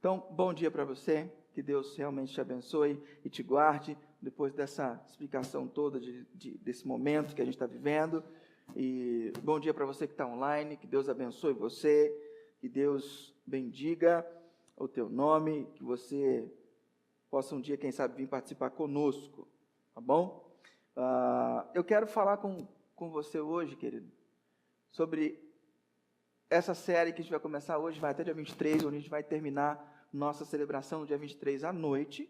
Então, bom dia para você, que Deus realmente te abençoe e te guarde, depois dessa explicação toda desse momento que a gente está vivendo. E bom dia para você que está online, que Deus abençoe você, que Deus bendiga o teu nome, que você possa um dia, quem sabe, vir participar conosco, tá bom? Eu quero falar com você hoje, querido, sobre essa série que a gente vai começar hoje, vai até dia 23, onde a gente vai terminar nossa celebração no dia 23 à noite,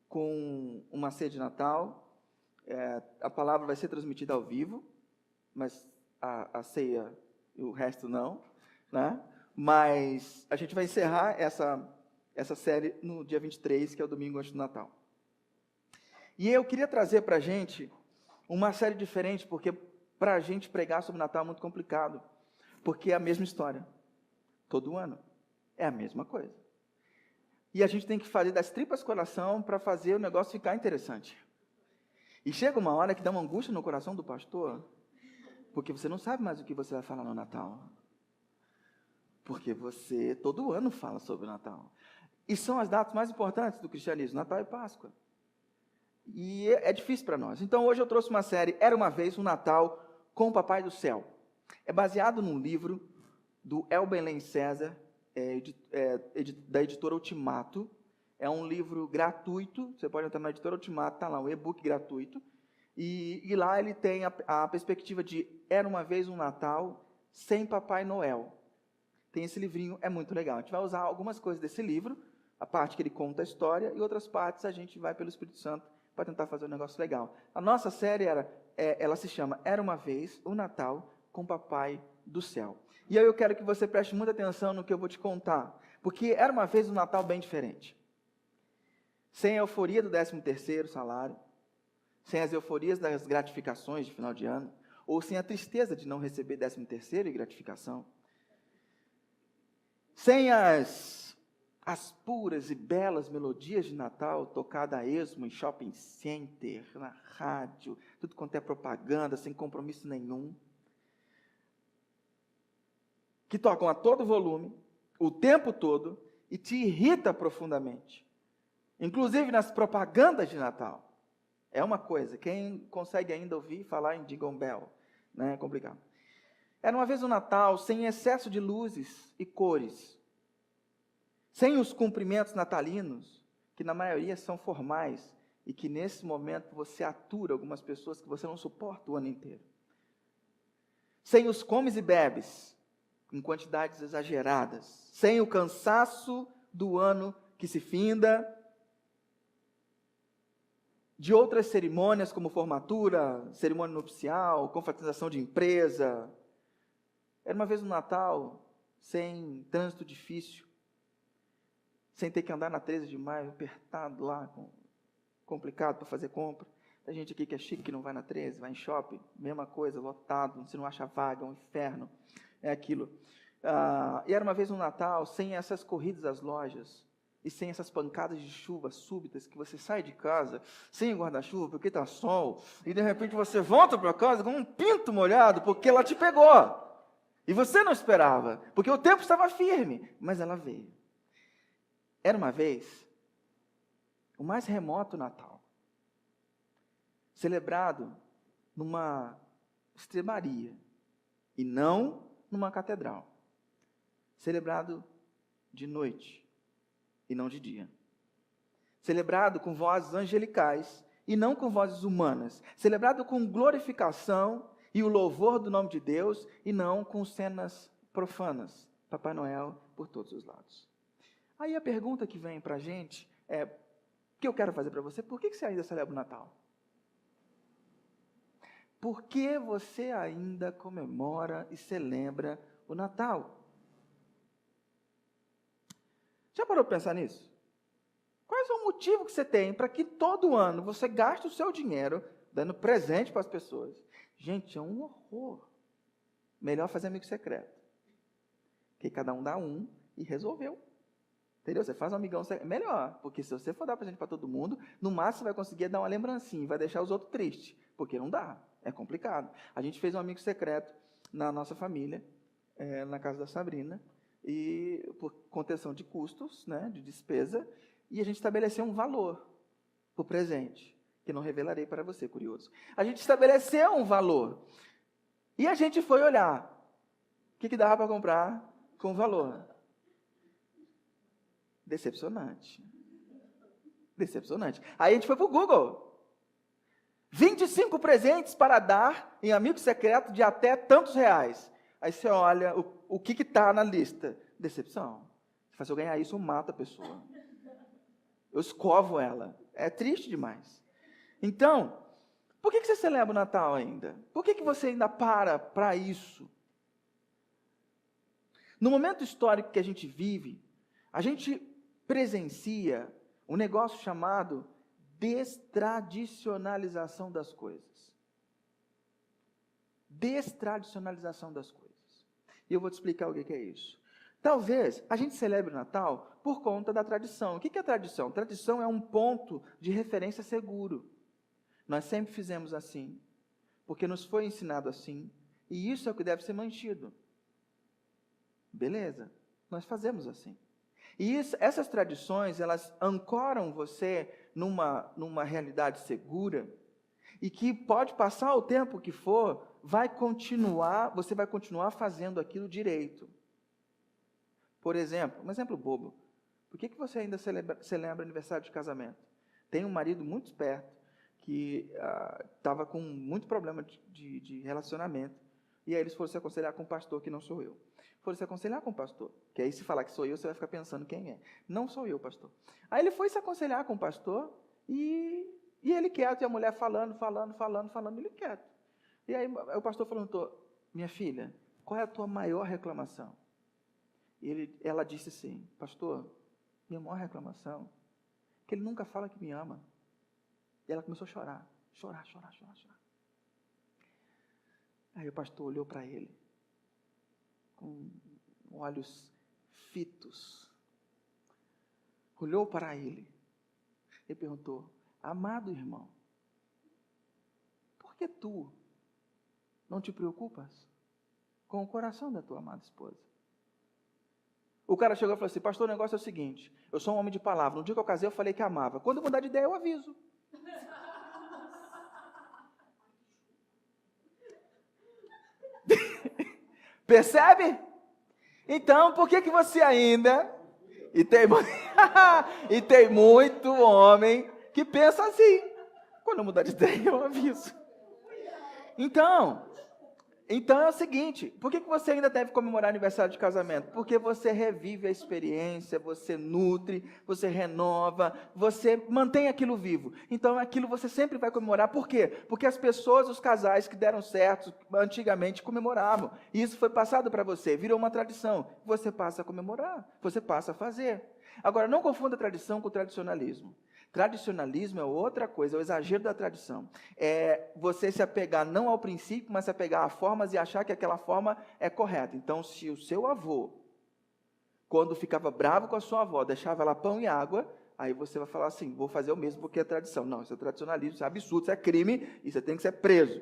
com uma ceia de Natal. A palavra vai ser transmitida ao vivo, mas a ceia, o resto não, né? Mas a gente vai encerrar essa série no dia 23, que é o domingo antes do Natal. E eu queria trazer para a gente uma série diferente, porque para a gente pregar sobre Natal é muito complicado, porque é a mesma história, todo ano, é a mesma coisa. E a gente tem que fazer das tripas coração para fazer o negócio ficar interessante. E chega uma hora que dá uma angústia no coração do pastor, porque você não sabe mais o que você vai falar no Natal. Porque você, todo ano, fala sobre o Natal. E são as datas mais importantes do cristianismo, Natal e Páscoa. E é difícil para nós. Então hoje eu trouxe uma série, Era uma Vez um Natal com o Papai do Céu. É baseado num livro do Elben César, da editora Ultimato. É um livro gratuito, você pode entrar na editora Ultimato, está lá, um e-book gratuito. E lá ele tem a perspectiva de Era uma Vez um Natal sem Papai Noel. Tem esse livrinho, é muito legal. A gente vai usar algumas coisas desse livro, a parte que ele conta a história, e outras partes a gente vai pelo Espírito Santo para tentar fazer um negócio legal. A nossa série ela se chama Era uma Vez um Natal com Papai do Céu. E aí eu quero que você preste muita atenção no que eu vou te contar, porque era uma vez um Natal bem diferente. Sem a euforia do 13º salário, sem as euforias das gratificações de final de ano, ou sem a tristeza de não receber 13º e gratificação, sem as puras e belas melodias de Natal tocada a esmo em shopping center, na rádio, tudo quanto é propaganda, sem compromisso nenhum, que tocam a todo volume, o tempo todo, e te irrita profundamente. Inclusive nas propagandas de Natal. É uma coisa, quem consegue ainda ouvir falar em Jingle Bell, né? É complicado. Era uma vez um Natal sem excesso de luzes e cores, sem os cumprimentos natalinos, que na maioria são formais, e que nesse momento você atura algumas pessoas que você não suporta o ano inteiro. Sem os comes e bebes, em quantidades exageradas, sem o cansaço do ano que se finda, de outras cerimônias como formatura, cerimônia nupcial, confraternização de empresa. Era uma vez um Natal sem trânsito difícil, sem ter que andar na 13 de maio, apertado lá, complicado para fazer compra. Tem gente aqui que é chique, que não vai na 13, vai em shopping, mesma coisa, lotado, você não acha vaga, é um inferno. É aquilo. E era uma vez um Natal sem essas corridas às lojas e sem essas pancadas de chuva súbitas que você sai de casa sem guarda-chuva porque está sol e de repente você volta para casa com um pinto molhado porque ela te pegou e você não esperava porque o tempo estava firme, mas ela veio. Era uma vez o mais remoto Natal, celebrado numa estrebaria e não numa catedral. Celebrado de noite e não de dia. Celebrado com vozes angelicais e não com vozes humanas. Celebrado com glorificação e o louvor do nome de Deus e não com cenas profanas. Papai Noel por todos os lados. Aí a pergunta que vem para a gente que eu quero fazer para você, por que você ainda celebra o Natal? Por que você ainda comemora e celebra o Natal? Já parou para pensar nisso? Qual é o motivo que você tem para que todo ano você gaste o seu dinheiro dando presente para as pessoas? Gente, é um horror. Melhor fazer amigo secreto. Que cada um dá um e resolveu. Entendeu? Você faz um amigão secreto. Melhor, porque se você for dar presente para todo mundo, no máximo você vai conseguir dar uma lembrancinha, vai deixar os outros tristes, porque não dá, é complicado. A gente fez um amigo secreto na nossa família, na casa da Sabrina, e por contenção de custos, né, de despesa, e a gente estabeleceu um valor para o presente, que não revelarei para você, curioso. A gente estabeleceu um valor, e a gente foi olhar o que dava para comprar com valor. Decepcionante. Decepcionante. Aí a gente foi para o Google. 25 presentes para dar em amigo secreto de até tantos reais. Aí você olha o que está na lista. Decepção. Se eu ganhar isso, eu mato a pessoa. Eu escovo ela. É triste demais. Então, por que você celebra o Natal ainda? Por que você ainda para isso? No momento histórico que a gente vive, a gente presencia um negócio chamado destradicionalização das coisas. Destradicionalização das coisas. E eu vou te explicar o que é isso. Talvez a gente celebre o Natal por conta da tradição. O que é tradição? Tradição é um ponto de referência seguro. Nós sempre fizemos assim, porque nos foi ensinado assim, e isso é o que deve ser mantido. Beleza? Nós fazemos assim. E essas tradições, elas ancoram você numa realidade segura, e que pode passar o tempo que for, você vai continuar fazendo aquilo direito. Por exemplo, um exemplo bobo. Por que você ainda celebra aniversário de casamento? Tem um marido muito esperto, que estava com muito problema de relacionamento, e aí eles foram se aconselhar com um pastor que não sou eu. Foram se aconselhar com o pastor, que aí se falar que sou eu, você vai ficar pensando quem é. Não sou eu, pastor. Aí ele foi se aconselhar com o pastor, e ele quieto, e a mulher falando, ele quieto. E aí o pastor perguntou, minha filha, qual é a tua maior reclamação? E ela disse assim, pastor, minha maior reclamação é que ele nunca fala que me ama. E ela começou a chorar. Aí o pastor olhou para ele, com olhos fitos, olhou para ele e perguntou, amado irmão, por que tu não te preocupas com o coração da tua amada esposa? O cara chegou e falou assim, pastor, o negócio é o seguinte, eu sou um homem de palavra, no dia que eu casei eu falei que amava, quando eu mudar de ideia eu aviso. Percebe? Então, por que você ainda... E tem muito homem que pensa assim. Quando eu mudar de ideia, eu aviso. Então é o seguinte, por que você ainda deve comemorar aniversário de casamento? Porque você revive a experiência, você nutre, você renova, você mantém aquilo vivo. Então aquilo você sempre vai comemorar. Por quê? Porque as pessoas, os casais que deram certo antigamente comemoravam. E isso foi passado para você, virou uma tradição. Você passa a comemorar, você passa a fazer. Agora, não confunda tradição com tradicionalismo. Tradicionalismo é outra coisa, é o exagero da tradição. É você se apegar não ao princípio, mas se apegar a formas e achar que aquela forma é correta. Então, se o seu avô, quando ficava bravo com a sua avó, deixava ela pão e água, aí você vai falar assim, vou fazer o mesmo porque é tradição. Não, isso é tradicionalismo, isso é absurdo, isso é crime, e você tem que ser preso.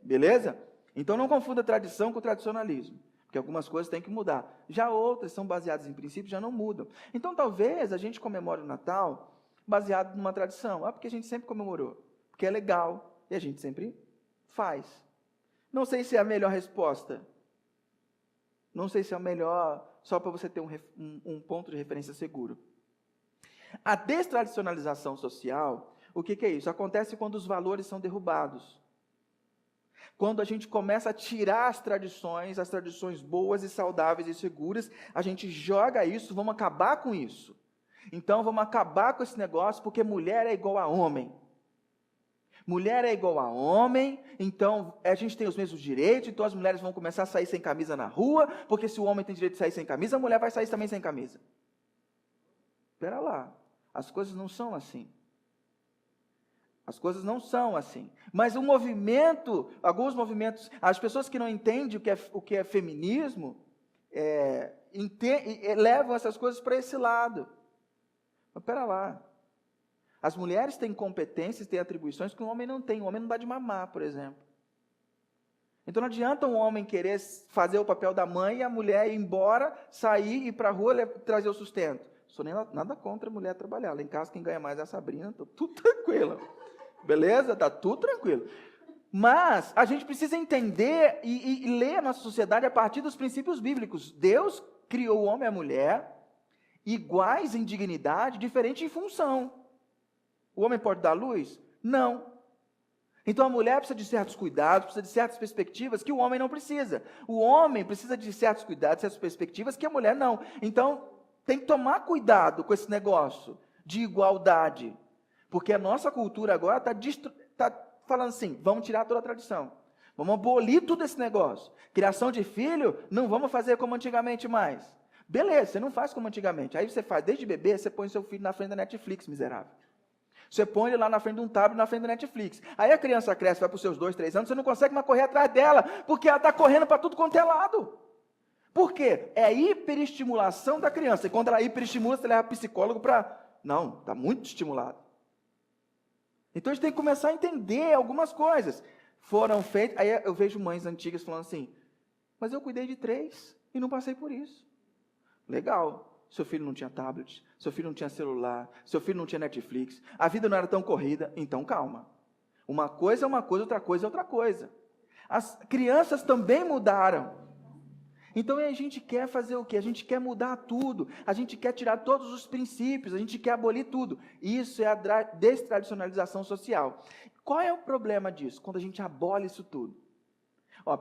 Beleza? Então, não confunda tradição com tradicionalismo. Porque algumas coisas têm que mudar. Já outras são baseadas em princípios, já não mudam. Então, talvez a gente comemore o Natal baseado numa tradição. Porque a gente sempre comemorou. Porque é legal. E a gente sempre faz. Não sei se é a melhor resposta. Não sei se é o melhor, só para você ter um ponto de referência seguro. A destradicionalização social, o que é isso? Acontece quando os valores são derrubados. Quando a gente começa a tirar as tradições boas e saudáveis e seguras, a gente joga isso, vamos acabar com isso. Então, vamos acabar com esse negócio, porque mulher é igual a homem. Mulher é igual a homem, então a gente tem os mesmos direitos, então as mulheres vão começar a sair sem camisa na rua, porque se o homem tem direito de sair sem camisa, a mulher vai sair também sem camisa. Espera lá, as coisas não são assim. As coisas não são assim. Mas o movimento, alguns movimentos, as pessoas que não entendem o que é feminismo, levam essas coisas para esse lado. Mas espera lá. As mulheres têm competências, têm atribuições que o homem não tem. O homem não dá de mamar, por exemplo. Então não adianta um homem querer fazer o papel da mãe e a mulher ir embora, sair, ir para a rua, trazer o sustento. Sou nem nada contra a mulher trabalhar. Lá em casa quem ganha mais é a Sabrina, estou tudo tranquilo. Beleza? Está tudo tranquilo. Mas a gente precisa entender e ler a nossa sociedade a partir dos princípios bíblicos. Deus criou o homem e a mulher iguais em dignidade, diferente em função. O homem pode dar luz? Não. Então a mulher precisa de certos cuidados, precisa de certas perspectivas que o homem não precisa. O homem precisa de certos cuidados, certas perspectivas que a mulher não. Então tem que tomar cuidado com esse negócio de igualdade. Porque a nossa cultura agora está falando assim, vamos tirar toda a tradição. Vamos abolir tudo esse negócio. Criação de filho, não vamos fazer como antigamente mais. Beleza, você não faz como antigamente. Aí você faz, desde bebê, você põe seu filho na frente da Netflix, miserável. Você põe ele lá na frente de um tablet, na frente da Netflix. Aí a criança cresce, vai para os seus 2, 3 anos, você não consegue mais correr atrás dela, porque ela está correndo para tudo quanto é lado. Por quê? É a hiperestimulação da criança. E quando ela hiperestimula, você leva psicólogo para... Não, está muito estimulado. Então a gente tem que começar a entender algumas coisas. Foram feitas... Aí eu vejo mães antigas falando assim, mas eu cuidei de 3 e não passei por isso. Legal. Seu filho não tinha tablet, seu filho não tinha celular, seu filho não tinha Netflix, a vida não era tão corrida, então calma. Uma coisa é uma coisa, outra coisa é outra coisa. As crianças também mudaram. Então a gente quer fazer o quê? A gente quer mudar tudo, a gente quer tirar todos os princípios, a gente quer abolir tudo. Isso é a destradicionalização social. Qual é o problema disso? Quando a gente abole isso tudo.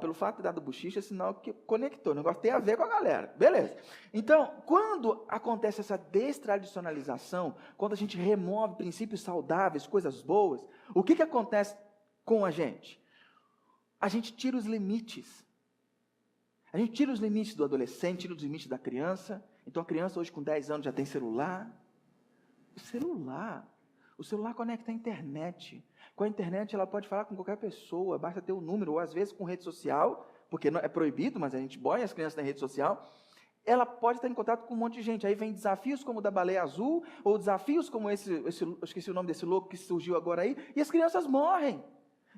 Pelo fato de dar do bochicha, é sinal que conectou, o negócio tem a ver com a galera, beleza. Então, quando acontece essa destradicionalização, quando a gente remove princípios saudáveis, coisas boas, o que acontece com a gente? A gente tira os limites. A gente tira os limites do adolescente, tira os limites da criança. Então a criança hoje com 10 anos já tem celular. O celular conecta à internet. Com a internet ela pode falar com qualquer pessoa, basta ter um número, ou às vezes com rede social, porque não é proibido, mas a gente põe as crianças na rede social. Ela pode estar em contato com um monte de gente. Aí vem desafios como o da baleia azul, ou desafios como esse eu esqueci o nome desse louco que surgiu agora aí, e as crianças morrem.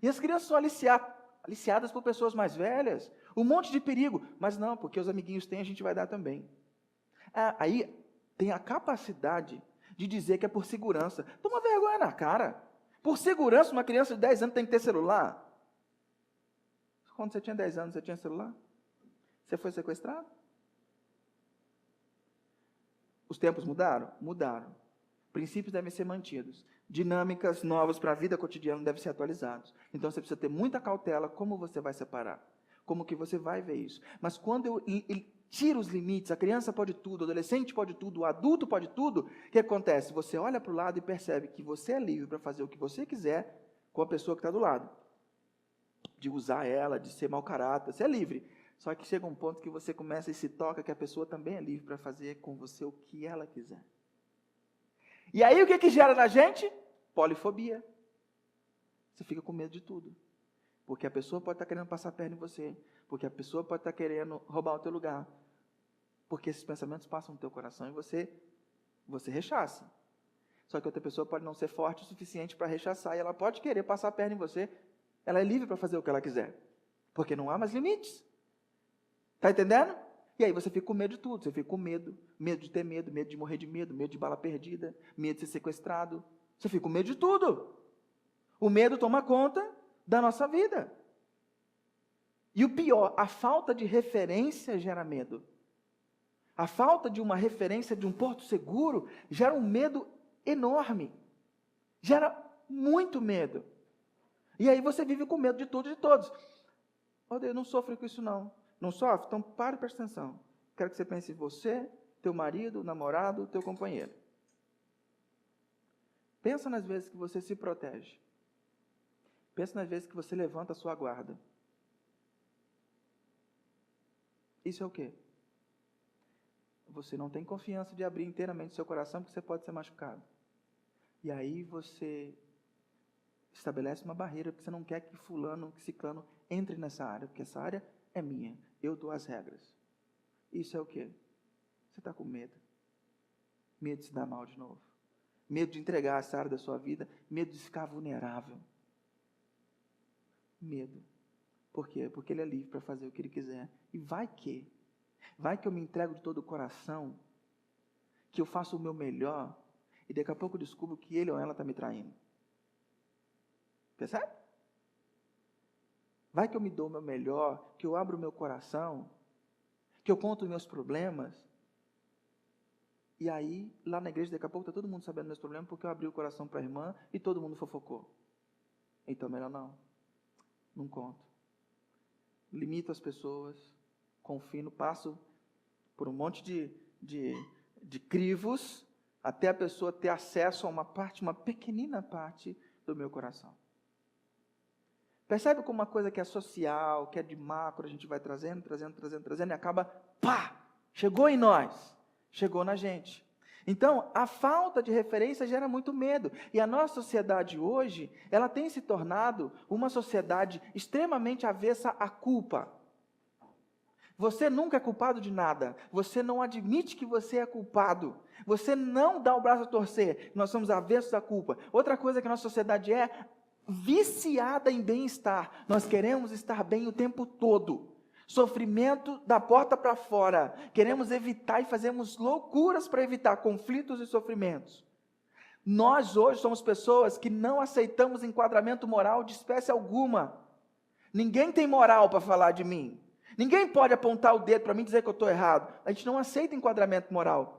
E as crianças são aliciadas por pessoas mais velhas. Um monte de perigo. Mas não, porque os amiguinhos têm, a gente vai dar também. Aí tem a capacidade de dizer que é por segurança. Toma vergonha na cara. Por segurança, uma criança de 10 anos tem que ter celular? Quando você tinha 10 anos, você tinha celular? Você foi sequestrado? Os tempos mudaram? Mudaram. Princípios devem ser mantidos. Dinâmicas novas para a vida cotidiana devem ser atualizadas. Então você precisa ter muita cautela como você vai separar. Como que você vai ver isso. Mas quando eu tiro os limites, a criança pode tudo, o adolescente pode tudo, o adulto pode tudo, o que acontece? Você olha para o lado e percebe que você é livre para fazer o que você quiser com a pessoa que está do lado. De usar ela, de ser mau caráter, você é livre. Só que chega um ponto que você começa e se toca que a pessoa também é livre para fazer com você o que ela quiser. E aí o que gera na gente? Polifobia. Você fica com medo de tudo. Porque a pessoa pode estar querendo passar a perna em você. Porque a pessoa pode estar querendo roubar o teu lugar. Porque esses pensamentos passam no teu coração e você rechaça. Só que outra pessoa pode não ser forte o suficiente para rechaçar. E ela pode querer passar a perna em você. Ela é livre para fazer o que ela quiser. Porque não há mais limites. Está entendendo? E aí você fica com medo de tudo. Você fica com medo. Medo de ter medo. Medo de morrer de medo. Medo de bala perdida. Medo de ser sequestrado. Você fica com medo de tudo. O medo toma conta da nossa vida. E o pior, a falta de referência gera medo. A falta de uma referência de um porto seguro gera um medo enorme. Gera muito medo. E aí você vive com medo de tudo e de todos. Eu não sofro com isso não. Não sofre? Então para e presta atenção. Quero que você pense em você, teu marido, namorado, teu companheiro. Pensa nas vezes que você se protege. Pensa nas vezes que você levanta a sua guarda. Isso é o quê? Você não tem confiança de abrir inteiramente o seu coração porque você pode ser machucado. E aí você estabelece uma barreira porque você não quer que fulano, que ciclano entre nessa área, porque essa área é minha. Eu dou as regras. Isso é o quê? Você está com medo. Medo de se dar mal de novo. Medo de entregar essa área da sua vida. Medo de ficar vulnerável. Medo. Por quê? Porque Ele é livre para fazer o que Ele quiser. E vai que eu me entrego de todo o coração, que eu faço o meu melhor, e daqui a pouco eu descubro que ele ou ela está me traindo. Percebe? Vai que eu me dou o meu melhor, que eu abro o meu coração, que eu conto os meus problemas, e aí, lá na igreja, daqui a pouco está todo mundo sabendo dos meus problemas, porque eu abri o coração para a irmã e todo mundo fofocou. Então, melhor não conto. Limito as pessoas, confino, passo por um monte de crivos, até a pessoa ter acesso a uma pequenina parte do meu coração. Percebe como uma coisa que é social, que é de macro, a gente vai trazendo, e acaba, pá, chegou em nós, chegou na gente. Então, a falta de referência gera muito medo. E a nossa sociedade hoje, ela tem se tornado uma sociedade extremamente avessa à culpa. Você nunca é culpado de nada. Você não admite que você é culpado. Você não dá o braço a torcer. Nós somos avessos à culpa. Outra coisa que a nossa sociedade é viciada em bem-estar. Nós queremos estar bem o tempo todo. Sofrimento da porta para fora. Queremos evitar e fazemos loucuras para evitar conflitos e sofrimentos. Nós hoje somos pessoas que não aceitamos enquadramento moral de espécie alguma. Ninguém tem moral para falar de mim. Ninguém pode apontar o dedo para mim e dizer que eu estou errado. A gente não aceita enquadramento moral.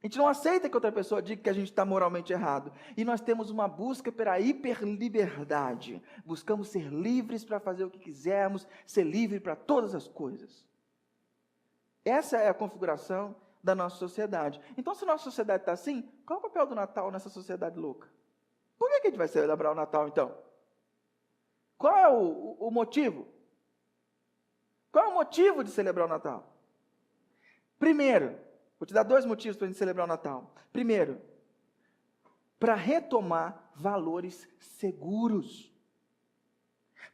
A gente não aceita que outra pessoa diga que a gente está moralmente errado. E nós temos uma busca pela hiperliberdade. Buscamos ser livres para fazer o que quisermos, ser livre para todas as coisas. Essa é a configuração da nossa sociedade. Então, se a nossa sociedade está assim, qual é o papel do Natal nessa sociedade louca? Por que a gente vai celebrar o Natal, então? Qual é o motivo? Qual é o motivo de celebrar o Natal? Primeiro, vou te dar 2 motivos para a gente celebrar o Natal. Primeiro, para retomar valores seguros.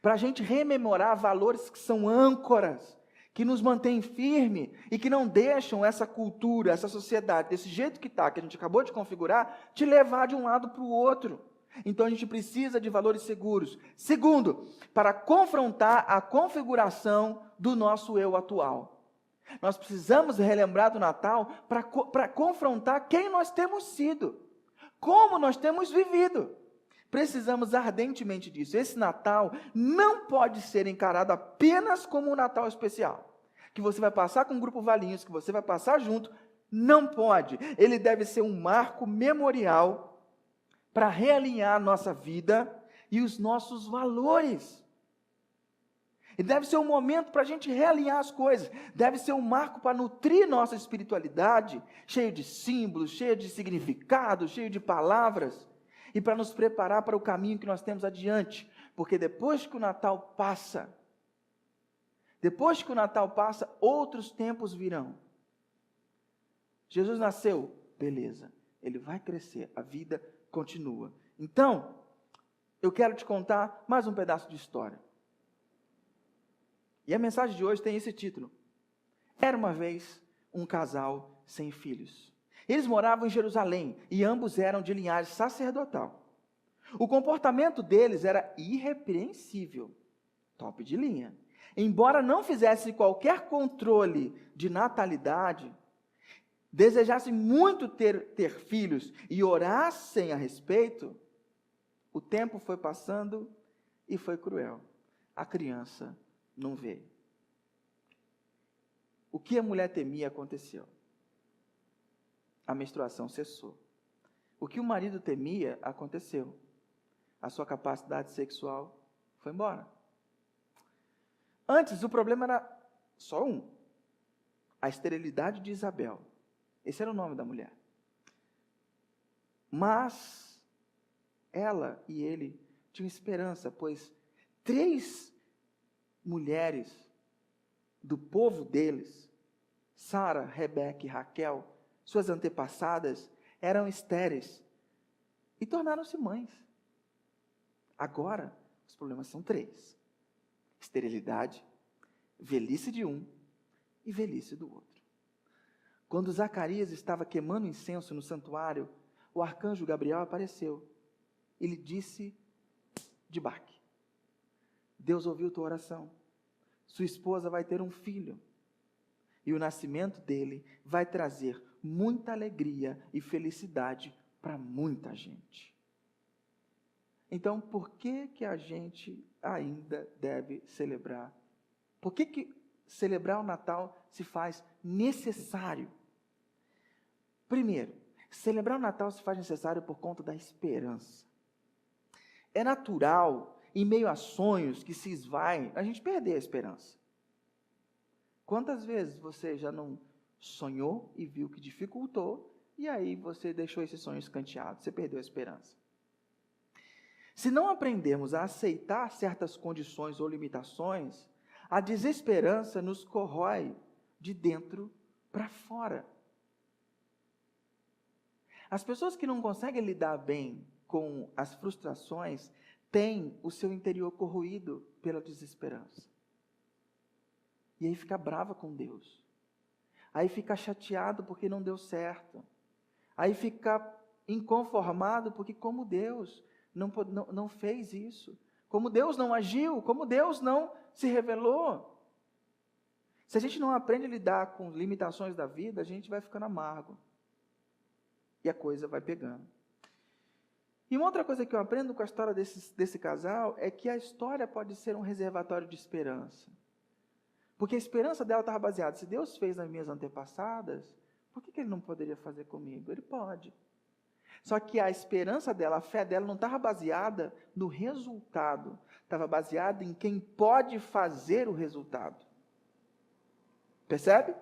Para a gente rememorar valores que são âncoras, que nos mantêm firme e que não deixam essa cultura, essa sociedade, desse jeito que está, que a gente acabou de configurar, te levar de um lado para o outro. Então a gente precisa de valores seguros. Segundo, para confrontar a configuração do nosso eu atual. Nós precisamos relembrar do Natal para confrontar quem nós temos sido, como nós temos vivido. Precisamos ardentemente disso. Esse Natal não pode ser encarado apenas como um Natal especial, que você vai passar com um grupo Valinhos, que você vai passar junto. Não pode. Ele deve ser um marco memorial para realinhar a nossa vida e os nossos valores. E deve ser um momento para a gente realinhar as coisas. Deve ser um marco para nutrir nossa espiritualidade, cheio de símbolos, cheio de significados, cheio de palavras, e para nos preparar para o caminho que nós temos adiante. Porque depois que o Natal passa, outros tempos virão. Jesus nasceu, beleza, ele vai crescer, a vida continua. Então, eu quero te contar mais um pedaço de história. E a mensagem de hoje tem esse título. Era uma vez um casal sem filhos. Eles moravam em Jerusalém e ambos eram de linhagem sacerdotal. O comportamento deles era irrepreensível, top de linha. Embora não fizessem qualquer controle de natalidade, desejassem muito ter filhos e orassem a respeito, o tempo foi passando e foi cruel. A criança não veio. O que a mulher temia aconteceu. A menstruação cessou. O que o marido temia aconteceu. A sua capacidade sexual foi embora. Antes, o problema era só um. A esterilidade de Isabel. Esse era o nome da mulher. Mas ela e ele tinham esperança, pois 3 mulheres do povo deles, Sara, Rebeca e Raquel, suas antepassadas, eram estéreis e tornaram-se mães. Agora, os problemas são 3. Esterilidade, velhice de um e velhice do outro. Quando Zacarias estava queimando incenso no santuário, o arcanjo Gabriel apareceu e lhe disse de baque: Deus ouviu tua oração. Sua esposa vai ter um filho. E o nascimento dele vai trazer muita alegria e felicidade para muita gente. Então, por que a gente ainda deve celebrar? Por que celebrar o Natal se faz necessário? Primeiro, celebrar o Natal se faz necessário por conta da esperança. É natural, em meio a sonhos que se esvaem, a gente perder a esperança. Quantas vezes você já não sonhou e viu que dificultou, e aí você deixou esse sonho escanteado, você perdeu a esperança. Se não aprendermos a aceitar certas condições ou limitações, a desesperança nos corrói de dentro para fora. As pessoas que não conseguem lidar bem com as frustrações têm o seu interior corroído pela desesperança. E aí fica brava com Deus. Aí fica chateado porque não deu certo. Aí fica inconformado porque como Deus não fez isso. Como Deus não agiu, como Deus não se revelou. Se a gente não aprende a lidar com limitações da vida, a gente vai ficando amargo. E a coisa vai pegando. E uma outra coisa que eu aprendo com a história desse casal é que a história pode ser um reservatório de esperança. Porque a esperança dela estava baseada, se Deus fez nas minhas antepassadas, por que Ele não poderia fazer comigo? Ele pode. Só que a esperança dela, a fé dela não estava baseada no resultado, estava baseada em quem pode fazer o resultado. Percebe?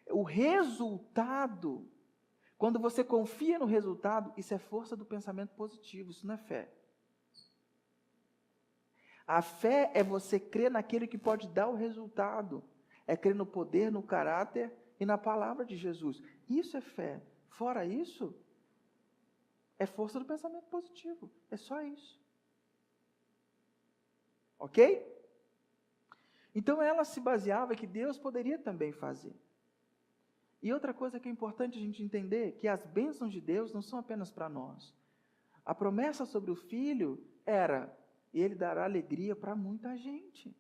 O resultado, quando você confia no resultado, isso é força do pensamento positivo, isso não é fé. A fé é você crer naquele que pode dar o resultado. É crer no poder, no caráter e na palavra de Jesus. Isso é fé. Fora isso, é força do pensamento positivo. É só isso. Ok? Então ela se baseava que Deus poderia também fazer. E outra coisa que é importante a gente entender, que as bênçãos de Deus não são apenas para nós. A promessa sobre o filho era, ele dará alegria para muita gente.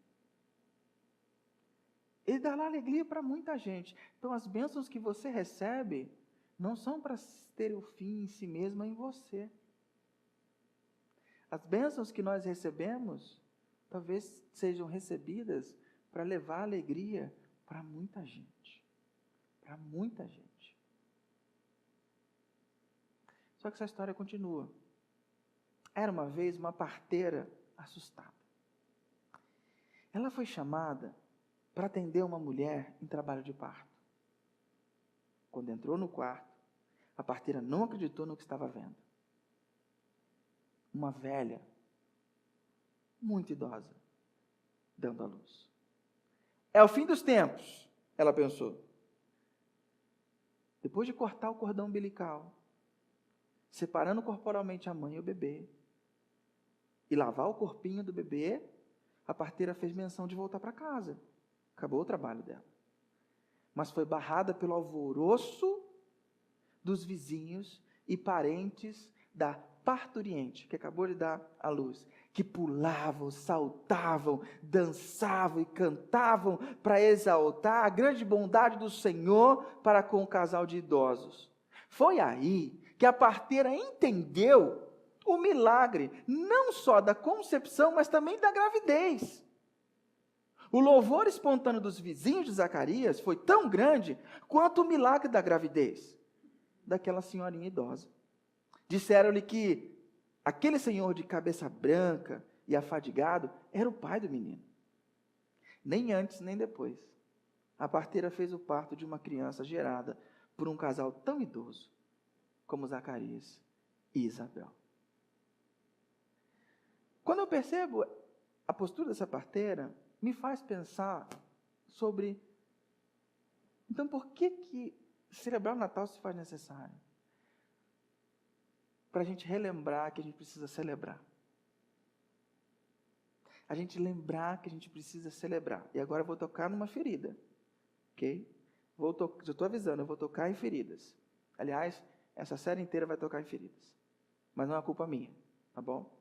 Ele dará alegria para muita gente. Então as bênçãos que você recebe não são para ter o fim em si mesma em você. As bênçãos que nós recebemos, talvez sejam recebidas para levar alegria para muita gente. Para muita gente. Só que essa história continua. Era uma vez uma parteira assustada. Ela foi chamada para atender uma mulher em trabalho de parto. Quando entrou no quarto, a parteira não acreditou no que estava vendo. Uma velha, muito idosa, dando à luz. É o fim dos tempos, ela pensou. Depois de cortar o cordão umbilical, separando corporalmente a mãe e o bebê, e lavar o corpinho do bebê, a parteira fez menção de voltar para casa. Acabou o trabalho dela. Mas foi barrada pelo alvoroço dos vizinhos e parentes da parturiente, que acabou de dar à luz, que pulavam, saltavam, dançavam e cantavam para exaltar a grande bondade do Senhor para com o casal de idosos. Foi aí que a parteira entendeu o milagre, não só da concepção, mas também da gravidez. O louvor espontâneo dos vizinhos de Zacarias foi tão grande quanto o milagre da gravidez daquela senhorinha idosa. Disseram-lhe que aquele senhor de cabeça branca e afadigado era o pai do menino. Nem antes, nem depois. A parteira fez o parto de uma criança gerada por um casal tão idoso como Zacarias e Isabel. Quando eu percebo a postura dessa parteira, me faz pensar sobre, então por que celebrar o Natal se faz necessário? Para a gente relembrar que a gente precisa celebrar. A gente lembrar que a gente precisa celebrar. E agora eu vou tocar numa ferida. Ok? Já estou avisando, eu vou tocar em feridas. Aliás, essa série inteira vai tocar em feridas. Mas não é culpa minha, tá bom?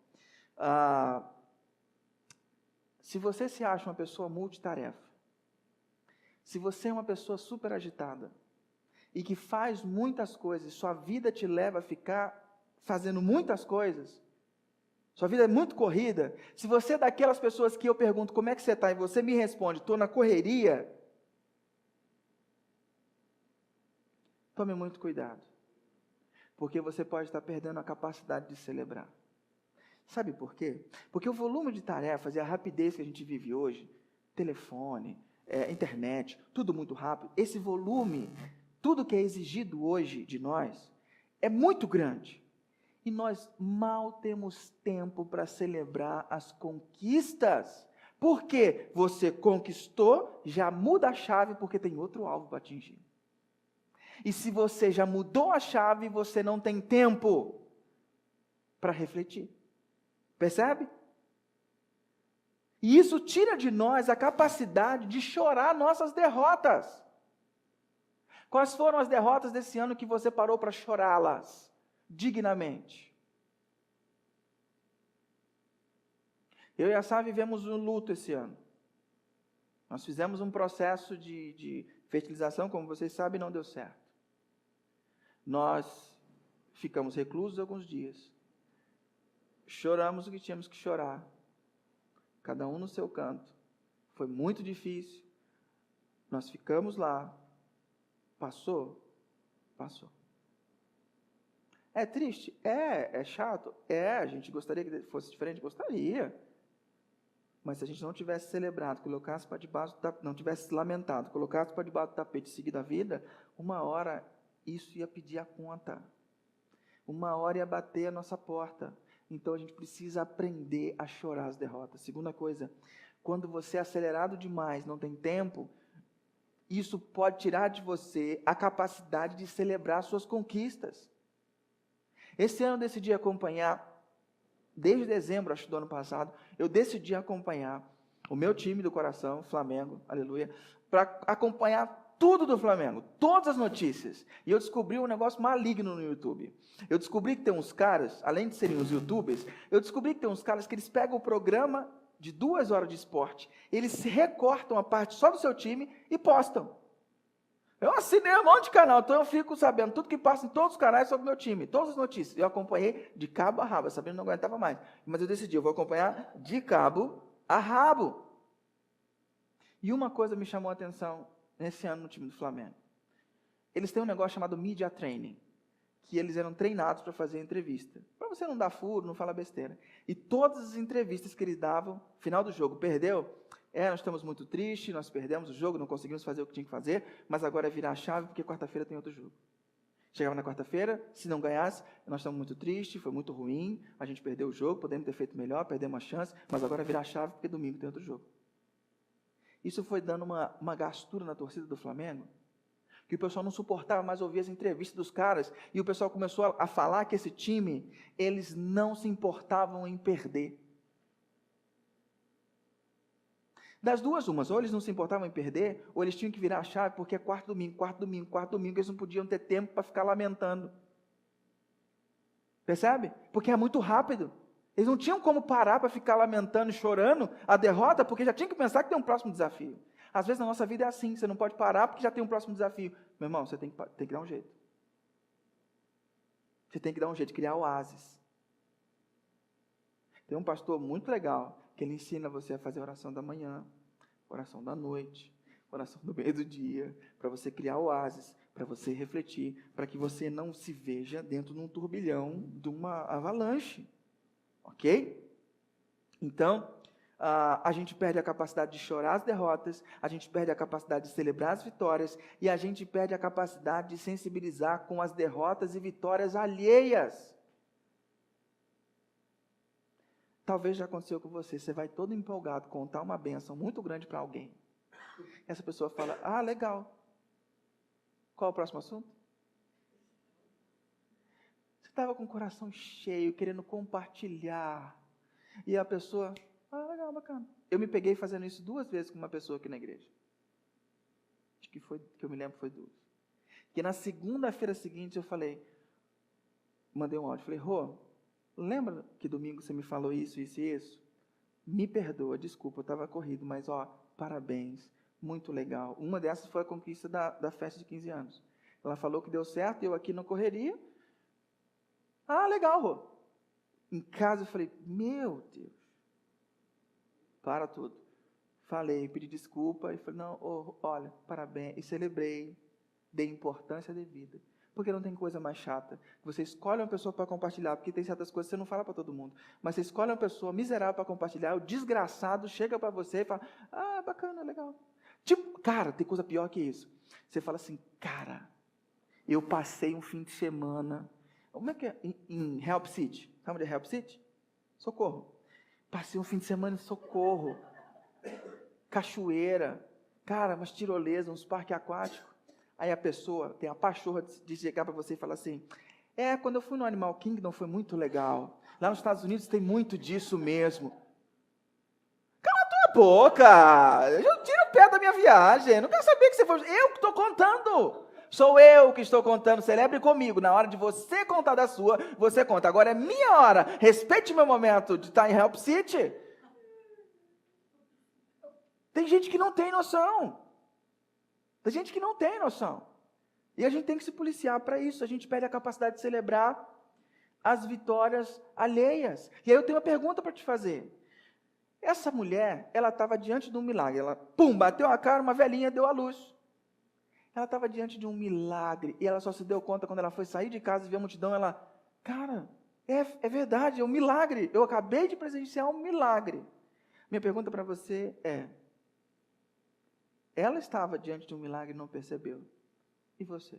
Se você se acha uma pessoa multitarefa, se você é uma pessoa super agitada e que faz muitas coisas, sua vida te leva a ficar fazendo muitas coisas, sua vida é muito corrida, se você é daquelas pessoas que eu pergunto como é que você está e você me responde, estou na correria, tome muito cuidado, porque você pode estar perdendo a capacidade de celebrar. Sabe por quê? Porque o volume de tarefas e a rapidez que a gente vive hoje, telefone, internet, tudo muito rápido, esse volume, tudo que é exigido hoje de nós, é muito grande. E nós mal temos tempo para celebrar as conquistas. Porque você conquistou, já muda a chave porque tem outro alvo para atingir. E se você já mudou a chave, você não tem tempo para refletir. Percebe? E isso tira de nós a capacidade de chorar nossas derrotas. Quais foram as derrotas desse ano que você parou para chorá-las dignamente? Eu e a Sá vivemos um luto esse ano. Nós fizemos um processo de fertilização, como vocês sabem, não deu certo. Nós ficamos reclusos alguns dias. Choramos o que tínhamos que chorar. Cada um no seu canto. Foi muito difícil. Nós ficamos lá. Passou? Passou. É triste? É chato? A gente gostaria que fosse diferente? Gostaria. Mas se a gente não tivesse celebrado, colocasse para debaixo, não tivesse lamentado, colocasse para debaixo do tapete e seguido a vida, uma hora isso ia pedir a conta. Uma hora ia bater a nossa porta. Então a gente precisa aprender a chorar as derrotas. Segunda coisa, quando você é acelerado demais, não tem tempo, isso pode tirar de você a capacidade de celebrar suas conquistas. Esse ano eu decidi acompanhar, desde dezembro, acho, do ano passado, eu decidi acompanhar o meu time do coração, Flamengo, aleluia, para acompanhar tudo do Flamengo, todas as notícias. E eu descobri um negócio maligno no YouTube. Eu descobri que tem uns caras, além de serem os YouTubers, eu descobri que tem uns caras que eles pegam o programa de 2 horas de esporte, eles recortam a parte só do seu time e postam. Eu assinei um monte de canal, então eu fico sabendo tudo que passa em todos os canais sobre o meu time, todas as notícias. Eu acompanhei de cabo a rabo, sabendo que não aguentava mais. Mas eu decidi, eu vou acompanhar de cabo a rabo. E uma coisa me chamou a atenção nesse ano no time do Flamengo. Eles têm um negócio chamado Media Training, que eles eram treinados para fazer entrevista. Para você não dar furo, não falar besteira. E todas as entrevistas que eles davam, final do jogo, perdeu? Nós estamos muito tristes, nós perdemos o jogo, não conseguimos fazer o que tinha que fazer, mas agora é virar a chave, porque quarta-feira tem outro jogo. Chegava na quarta-feira, se não ganhasse, nós estamos muito tristes, foi muito ruim, a gente perdeu o jogo, podemos ter feito melhor, perdemos uma chance, mas agora é virar a chave, porque domingo tem outro jogo. Isso foi dando uma gastura na torcida do Flamengo, que o pessoal não suportava mais ouvir as entrevistas dos caras, e o pessoal começou a falar que esse time, eles não se importavam em perder. Das duas umas, ou eles não se importavam em perder, ou eles tinham que virar a chave, porque é quarto domingo, eles não podiam ter tempo para ficar lamentando. Percebe? Porque é muito rápido. Eles não tinham como parar para ficar lamentando e chorando a derrota, porque já tinha que pensar que tem um próximo desafio. Às vezes na nossa vida é assim, você não pode parar porque já tem um próximo desafio. Meu irmão, você tem que dar um jeito. Você tem que dar um jeito de criar oásis. Tem um pastor muito legal, que ele ensina você a fazer oração da manhã, oração da noite, oração no meio do dia, para você criar oásis, para você refletir, para que você não se veja dentro de um turbilhão, de uma avalanche. Ok? Então, a gente perde a capacidade de chorar as derrotas, a gente perde a capacidade de celebrar as vitórias, e a gente perde a capacidade de sensibilizar com as derrotas e vitórias alheias. Talvez já aconteceu com você, você vai todo empolgado contar uma bênção muito grande para alguém. Essa pessoa fala, legal. Qual é o próximo assunto? Você estava com o coração cheio, querendo compartilhar. E a pessoa, legal, bacana. Eu me peguei fazendo isso 2 vezes com uma pessoa aqui na igreja. Acho que eu me lembro foi 2. Que na segunda-feira seguinte eu mandei um áudio, falei, Rô, lembra que domingo você me falou isso, isso e isso? me perdoa, desculpa, eu estava corrido, mas parabéns, muito legal. Uma dessas foi a conquista da festa de 15 anos. Ela falou que deu certo, eu aqui na correria. Legal, Rô. Em casa eu falei, meu Deus, para tudo. Falei, pedi desculpa, e falei, não, olha, parabéns, e celebrei, dei importância devida. Porque não tem coisa mais chata. Você escolhe uma pessoa para compartilhar, porque tem certas coisas que você não fala para todo mundo. Mas você escolhe uma pessoa miserável para compartilhar, o desgraçado chega para você e fala, bacana, legal. Tipo, cara, tem coisa pior que isso. Você fala assim, cara, eu passei um fim de semana, como é que é? Em Help City. Sabe onde é Help City? Socorro. Passei um fim de semana em Socorro. Cachoeira. Cara, umas tirolesas, uns parques aquáticos. Aí a pessoa tem a pachorra de chegar para você e falar assim, quando eu fui no Animal Kingdom foi muito legal. Lá nos Estados Unidos tem muito disso mesmo. Cala a tua boca! Eu tiro o pé da minha viagem. Não quero saber que você foi. Eu que estou contando. Sou eu que estou contando. Celebre comigo. Na hora de você contar da sua, você conta. Agora é minha hora. Respeite meu momento de estar em Help City. Tem gente que não tem noção. Tem gente que não tem noção. E a gente tem que se policiar para isso. A gente perde a capacidade de celebrar as vitórias alheias. E aí eu tenho uma pergunta para te fazer. Essa mulher, ela estava diante de um milagre. Ela, bateu a cara, uma velhinha deu à luz. Ela estava diante de um milagre. E ela só se deu conta quando ela foi sair de casa e ver a multidão. Ela, cara, é verdade, é um milagre. Eu acabei de presenciar um milagre. Minha pergunta para você é, ela estava diante de um milagre e não percebeu. E você?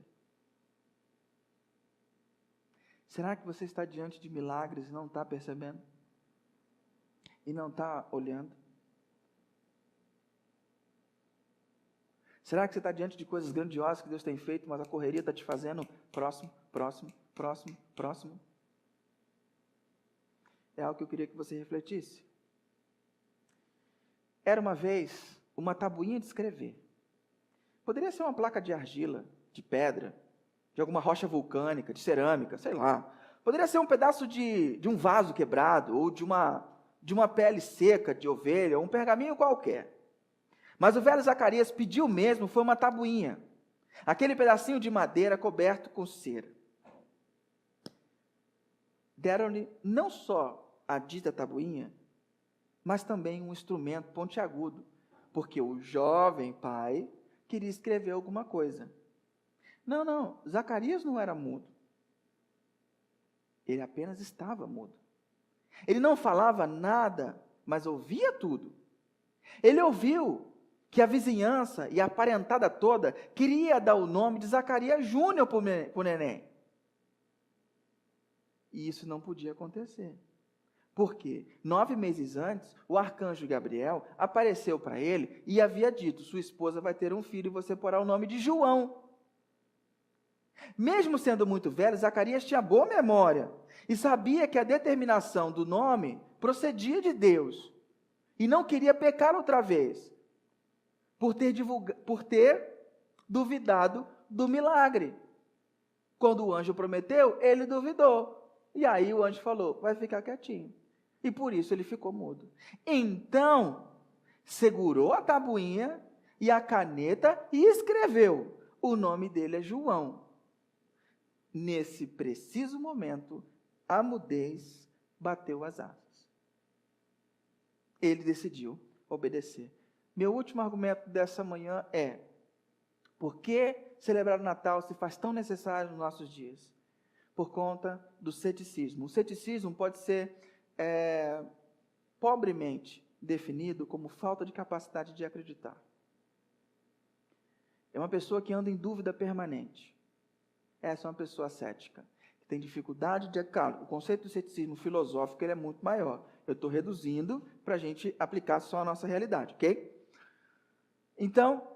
Será que você está diante de milagres e não está percebendo? E não está olhando? Será que você está diante de coisas grandiosas que Deus tem feito, mas a correria está te fazendo próximo, próximo, próximo, próximo? É algo que eu queria que você refletisse. Era uma vez uma tabuinha de escrever. Poderia ser uma placa de argila, de pedra, de alguma rocha vulcânica, de cerâmica, sei lá. Poderia ser um pedaço de um vaso quebrado, ou de uma pele seca de ovelha, ou um pergaminho qualquer. Mas o velho Zacarias pediu mesmo, foi uma tabuinha. Aquele pedacinho de madeira coberto com cera. Deram-lhe não só a dita tabuinha, mas também um instrumento pontiagudo, porque o jovem pai queria escrever alguma coisa. Não, Zacarias não era mudo. Ele apenas estava mudo. Ele não falava nada, mas ouvia tudo. Ele ouviu que a vizinhança e a parentada toda queria dar o nome de Zacarias Júnior para o neném. E isso não podia acontecer. Porque 9 meses antes, o arcanjo Gabriel apareceu para ele e havia dito, sua esposa vai ter um filho e você porá o nome de João. Mesmo sendo muito velho, Zacarias tinha boa memória e sabia que a determinação do nome procedia de Deus. E não queria pecar outra vez, por ter duvidado do milagre. Quando o anjo prometeu, ele duvidou. E aí o anjo falou, vai ficar quietinho. E por isso ele ficou mudo. Então, segurou a tabuinha e a caneta e escreveu. O nome dele é João. Nesse preciso momento, a mudez bateu as asas. Ele decidiu obedecer. Meu último argumento dessa manhã é, por que celebrar o Natal se faz tão necessário nos nossos dias? Por conta do ceticismo. O ceticismo pode ser pobremente definido como falta de capacidade de acreditar. É uma pessoa que anda em dúvida permanente. Essa é uma pessoa cética, que tem dificuldade de... Claro, o conceito do ceticismo filosófico ele é muito maior. Eu estou reduzindo para a gente aplicar só a nossa realidade, ok? Então,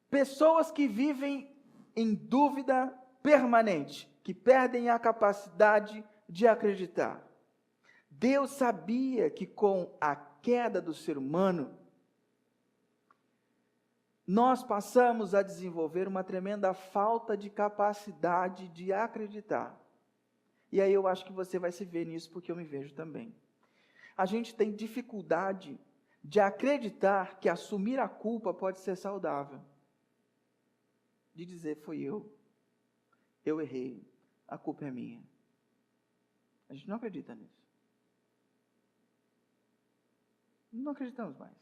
pessoas que vivem em dúvida permanente, que perdem a capacidade de acreditar. Deus sabia que com a queda do ser humano, nós passamos a desenvolver uma tremenda falta de capacidade de acreditar. E aí eu acho que você vai se ver nisso, porque eu me vejo também. a gente tem dificuldade de acreditar que assumir a culpa pode ser saudável. De dizer, foi eu errei, a culpa é minha. A gente não acredita nisso. Não acreditamos mais.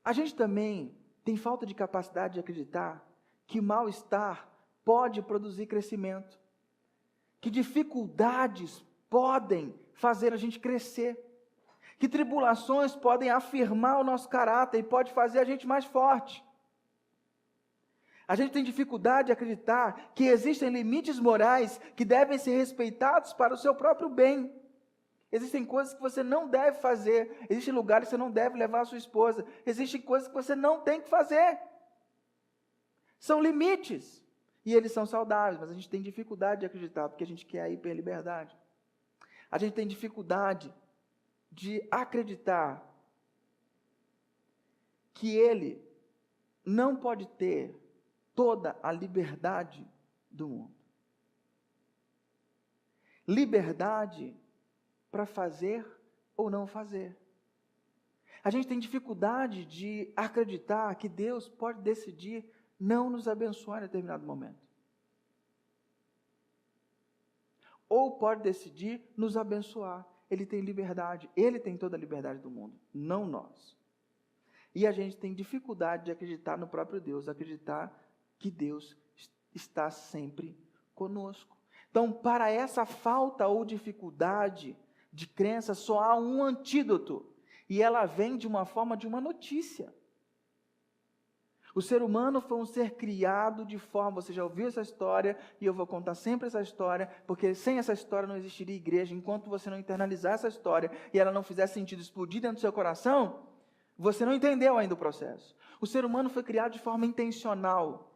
A gente também tem falta de capacidade de acreditar que mal-estar pode produzir crescimento, que dificuldades podem fazer a gente crescer, que tribulações podem afirmar o nosso caráter e pode fazer a gente mais forte. A gente tem dificuldade de acreditar que existem limites morais que devem ser respeitados para o seu próprio bem. Existem coisas que você não deve fazer, existem lugares que você não deve levar a sua esposa, existem coisas que você não tem que fazer. São limites, e eles são saudáveis, mas a gente tem dificuldade de acreditar, porque a gente quer a hiperliberdade. A gente tem dificuldade de acreditar que ele não pode ter toda a liberdade do mundo. Liberdade para fazer ou não fazer. A gente tem dificuldade de acreditar que Deus pode decidir não nos abençoar em determinado momento. Ou pode decidir nos abençoar. Ele tem liberdade, ele tem toda a liberdade do mundo, não nós. E a gente tem dificuldade de acreditar no próprio Deus, acreditar que Deus está sempre conosco. Então, para essa falta ou dificuldade de crença, só há um antídoto, e ela vem de uma forma de uma notícia. O ser humano foi um ser criado de forma, você já ouviu essa história, e eu vou contar sempre essa história, porque sem essa história não existiria igreja. Enquanto você não internalizar essa história, e ela não fizer sentido explodir dentro do seu coração, você não entendeu ainda o processo. O ser humano foi criado de forma intencional.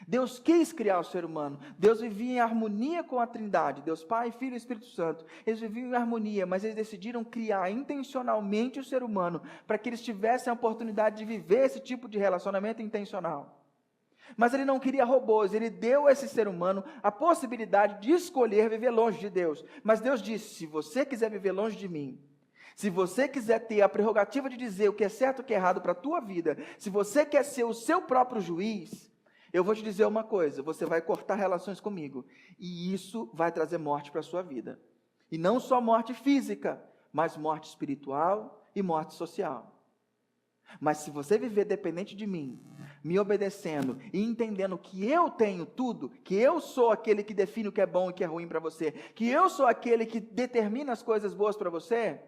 Deus quis criar o ser humano. Deus vivia em harmonia com a Trindade, Deus Pai, Filho e Espírito Santo. Eles viviam em harmonia, mas eles decidiram criar intencionalmente o ser humano para que eles tivessem a oportunidade de viver esse tipo de relacionamento intencional. Mas ele não queria robôs, ele deu a esse ser humano a possibilidade de escolher viver longe de Deus. Mas Deus disse, se você quiser viver longe de mim, se você quiser ter a prerrogativa de dizer o que é certo e o que é errado para a tua vida, se você quer ser o seu próprio juiz, eu vou te dizer uma coisa, você vai cortar relações comigo, e isso vai trazer morte para a sua vida. E não só morte física, mas morte espiritual e morte social. Mas se você viver dependente de mim, me obedecendo e entendendo que eu tenho tudo, que eu sou aquele que define o que é bom e o que é ruim para você, que eu sou aquele que determina as coisas boas para você,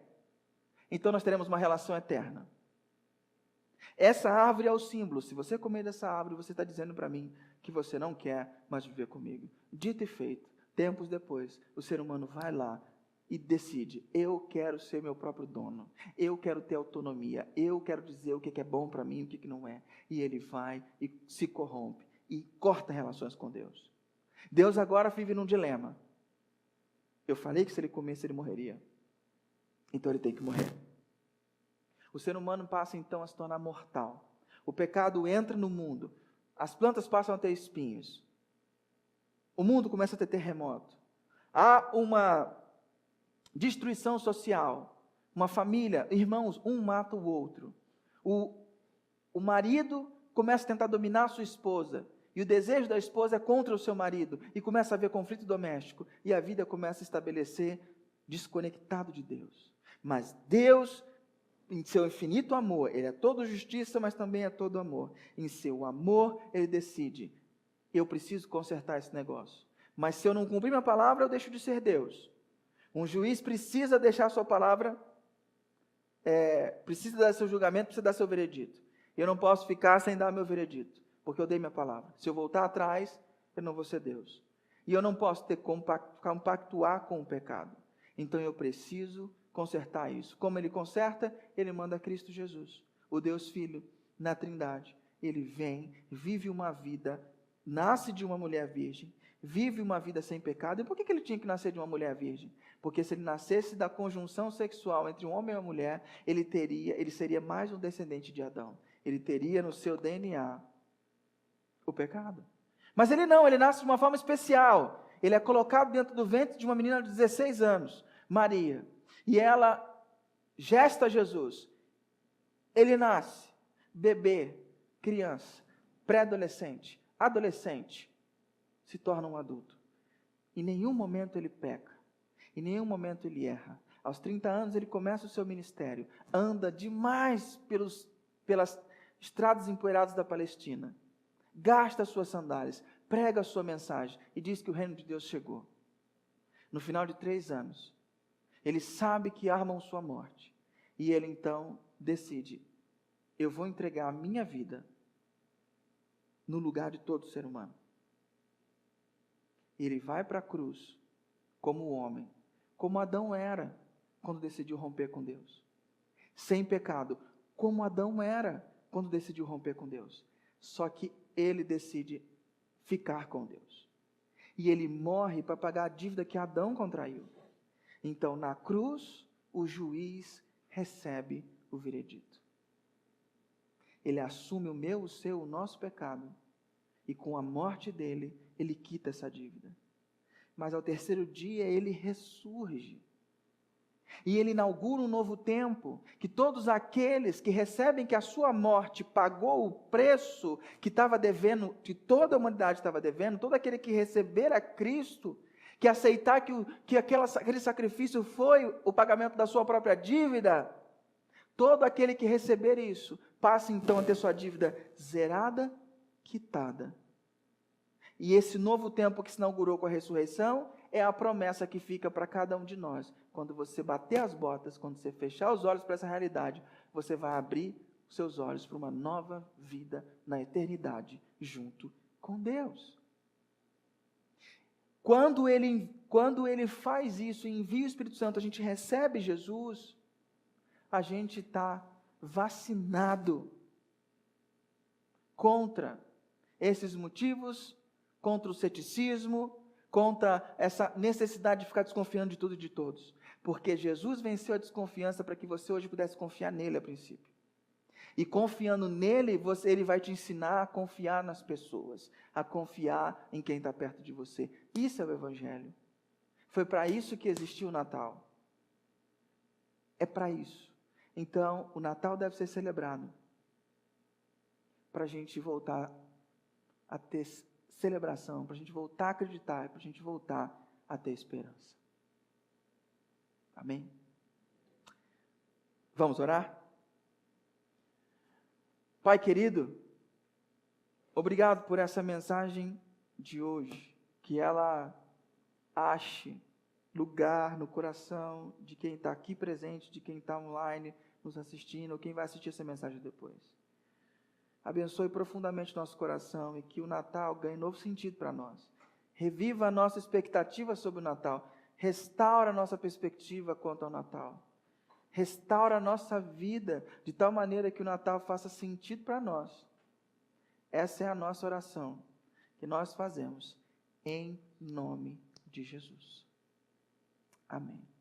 então nós teremos uma relação eterna. Essa árvore é o símbolo. Se você comer dessa árvore, você está dizendo para mim que você não quer mais viver comigo. Dito e feito, tempos depois, o ser humano vai lá e decide, eu quero ser meu próprio dono, eu quero ter autonomia, eu quero dizer o que é bom para mim e o que não é. E ele vai e se corrompe e corta relações com Deus. Deus agora vive num dilema. Eu falei que se ele comesse, ele morreria. Então ele tem que morrer. O ser humano passa então a se tornar mortal. O pecado entra no mundo. As plantas passam a ter espinhos. O mundo começa a ter terremoto. Há uma destruição social. Uma família, irmãos, um mata o outro. O marido começa a tentar dominar a sua esposa. E o desejo da esposa é contra o seu marido. E começa a haver conflito doméstico. E a vida começa a estabelecer desconectado de Deus. Mas Deus, em seu infinito amor, ele é todo justiça, mas também é todo amor. Em seu amor, ele decide, eu preciso consertar esse negócio. Mas se eu não cumprir minha palavra, eu deixo de ser Deus. Um juiz precisa deixar a sua palavra, precisa dar seu julgamento, precisa dar seu veredito. Eu não posso ficar sem dar meu veredito, porque eu dei minha palavra. Se eu voltar atrás, eu não vou ser Deus. E eu não posso compactuar com o pecado. Então eu preciso consertar isso. Como ele conserta? Ele manda Cristo Jesus, o Deus Filho, na Trindade. Ele vem, vive uma vida, nasce de uma mulher virgem, vive uma vida sem pecado. E por que ele tinha que nascer de uma mulher virgem? Porque se ele nascesse da conjunção sexual entre um homem e uma mulher, ele seria mais um descendente de Adão. Ele teria no seu DNA o pecado. Mas ele não, ele nasce de uma forma especial. Ele é colocado dentro do ventre de uma menina de 16 anos. Maria, e ela gesta Jesus. Ele nasce, bebê, criança, pré-adolescente, adolescente, se torna um adulto. Em nenhum momento ele peca, em nenhum momento ele erra. Aos 30 anos ele começa o seu ministério, anda demais pelas estradas empoeiradas da Palestina, gasta as suas sandálias, prega a sua mensagem e diz que o reino de Deus chegou. No final de 3 anos, ele sabe que armam sua morte, e ele então decide: eu vou entregar a minha vida no lugar de todo ser humano. Ele vai para a cruz como homem, como Adão era quando decidiu romper com Deus. Sem pecado, como Adão era quando decidiu romper com Deus. Só que ele decide ficar com Deus. E ele morre para pagar a dívida que Adão contraiu. Então, na cruz, o juiz recebe o veredito. Ele assume o meu, o seu, o nosso pecado. E com a morte dele, ele quita essa dívida. Mas ao terceiro dia, ele ressurge. E ele inaugura um novo tempo, que todos aqueles que recebem que a sua morte pagou o preço que estava devendo, que toda a humanidade estava devendo, todo aquele que receber a Cristo, que aceitar que aquele sacrifício foi o pagamento da sua própria dívida, todo aquele que receber isso, passa então a ter sua dívida zerada, quitada. E esse novo tempo que se inaugurou com a ressurreição é a promessa que fica para cada um de nós. Quando você bater as botas, quando você fechar os olhos para essa realidade, você vai abrir os seus olhos para uma nova vida na eternidade, junto com Deus. Quando ele faz isso e envia o Espírito Santo, a gente recebe Jesus, a gente está vacinado contra esses motivos, contra o ceticismo, contra essa necessidade de ficar desconfiando de tudo e de todos. Porque Jesus venceu a desconfiança para que você hoje pudesse confiar nele a princípio. E confiando nele, ele vai te ensinar a confiar nas pessoas, a confiar em quem está perto de você. Isso é o Evangelho. Foi para isso que existiu o Natal. É para isso. Então, o Natal deve ser celebrado para a gente voltar a ter celebração, para a gente voltar a acreditar, para a gente voltar a ter esperança. Amém? Vamos orar? Pai querido, obrigado por essa mensagem de hoje, que ela ache lugar no coração de quem está aqui presente, de quem está online nos assistindo, ou quem vai assistir essa mensagem depois. Abençoe profundamente nosso coração e que o Natal ganhe novo sentido para nós. Reviva a nossa expectativa sobre o Natal. Restaura a nossa perspectiva quanto ao Natal. Restaura a nossa vida de tal maneira que o Natal faça sentido para nós. Essa é a nossa oração que nós fazemos em nome de Jesus. Amém.